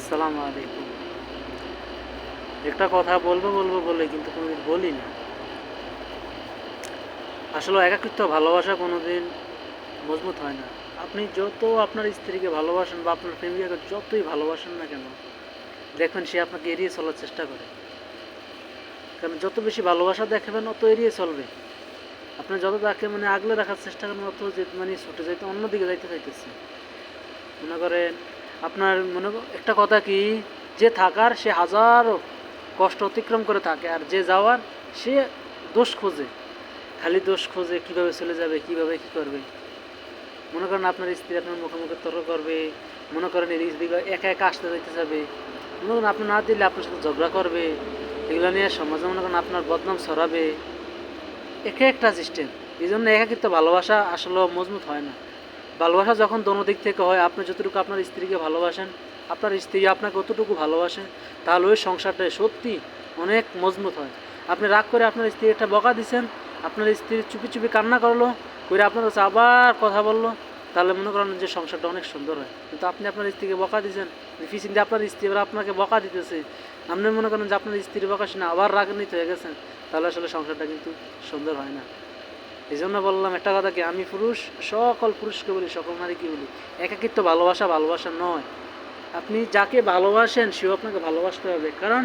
আসসালামু আলাইকুম। একটা কথা বলবো বলবো বলে কিন্তু কোনোদিন বলি না। আসলে একাকিত্ব ভালোবাসা কোনোদিন মজবুত হয় না। আপনি যত আপনার স্ত্রীকে ভালোবাসেন বা আপনার প্রেমিকাকে যতই ভালোবাসেন না কেন, দেখবেন সে আপনাকে এড়িয়ে চলার চেষ্টা করে। কারণ যত বেশি ভালোবাসা দেখাবেন অত এড়িয়ে চলবে। আপনি যত তাকে আগলে রাখার চেষ্টা করেন অত ছুটে যাইতে অন্যদিকে যাইতে চাইতেছে। মনে করেন আপনার একটা কথা কি, যে থাকার সে হাজারো কষ্ট অতিক্রম করে থাকে, আর যে যাওয়ার সে দোষ খোঁজে, খালি দোষ খোঁজে কীভাবে চলে যাবে, কীভাবে কী করবে। মনে করেন আপনার স্ত্রী আপনার মুখে মুখে তর্ক করবে, মনে করেন এদিক দিকে একা একা আসতে যাইতে যাবে, মনে করেন আপনি না দিলে আপনার সাথে ঝগড়া করবে, এগুলো নিয়ে সমাজে মনে করেন আপনার বদনাম ছড়াবে। একে একটা সিস্টেম। এই জন্য একাকিত্ব ভালোবাসা আসলে মজবুত হয় না। ভালোবাসা যখন দোনো দিক থেকে হয়, আপনি যতটুকু আপনার স্ত্রীকে ভালোবাসেন, আপনার স্ত্রী আপনাকে কতটুকু ভালোবাসেন, তাহলে ওই সংসারটা সত্যি অনেক মজবুত হয়। আপনি রাগ করে আপনার স্ত্রী একটা বকা দিচ্ছেন, আপনার স্ত্রী চুপি চুপি কান্না করলো, করে আপনার কাছে আবার কথা বললো, তাহলে মনে করেন যে সংসারটা অনেক সুন্দর হয়। কিন্তু আপনি আপনার স্ত্রীকে বকা দিচ্ছেন, পিছন দিয়ে আপনার স্ত্রী এবার আপনাকে বকা দিতেছে, আপনি মনে করেন যে আপনার স্ত্রীর বকা শুনে আবার রাগান্বিত হয়ে গেছেন, তাহলে আসলে সংসারটা কিন্তু সুন্দর হয় না। এই জন্য বললাম একটা কথা কি, আমি সকল পুরুষকে বলি, সকল নারীকে বলি, একাকিত্ব ভালোবাসা নয়। আপনি যাকে ভালোবাসেন সেও আপনাকে ভালোবাসতে হবে। কারণ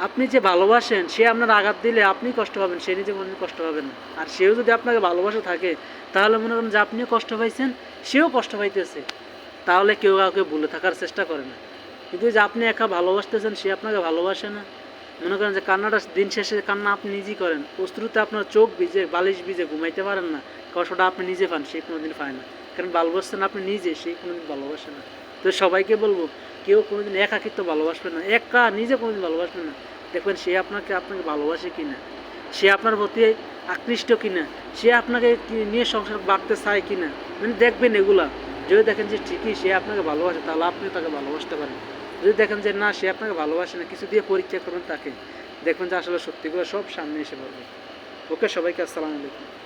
আপনি যে ভালোবাসেন সে আপনার আঘাত দিলে আপনি কষ্ট পাবেন, সে নিজে কোনোদিন কষ্ট পাবেন না। আর সেও যদি আপনাকে ভালোবাসা থাকে, তাহলে মনে করেন যে আপনিও কষ্ট পাইছেন, সেও কষ্ট পাইতেছে। তাহলে কেউ কাউকে ভুলে থাকার চেষ্টা করে না। কিন্তু যে আপনি একা ভালোবাসতেছেন, সে আপনাকে ভালোবাসে না, মনে করেন যে কান্নাটা দিন শেষে কান্না আপনি নিজেই করেন, অশ্রুতে আপনার চোখ ভিজে, বালিশ ভিজে, ঘুমাইতে পারেন না, কষ্টটা আপনি নিজে পান, সে কোনোদিন পায় না। কারণ ভালোবাসছেন আপনি নিজে, সে কোনোদিন ভালোবাসে না। তো সবাইকে বলবো, কেউ কোনোদিন একাকিত্ব ভালোবাসবে না, একা নিজে কোনোদিন ভালোবাসবে না। দেখবেন সে আপনাকে ভালোবাসে কিনা, সে আপনার প্রতি আকৃষ্ট কিনা, সে আপনাকে নিয়ে সংসার বাড়তে চায় কিনা, দেখবেন এগুলা। যদি দেখেন যে ঠিকই সে আপনাকে ভালোবাসে, তাহলে আপনি তাকে ভালোবাসতে পারেন। যদি দেখেন যে না, সে আপনাকে ভালোবাসে না, কিছু দিয়ে পরীক্ষা করবেন তাকে, দেখবেন যে আসলে সত্যিগুলো সব সামনে এসে পড়বে। ওকে, সবাইকে আসসালামু আলাইকুম।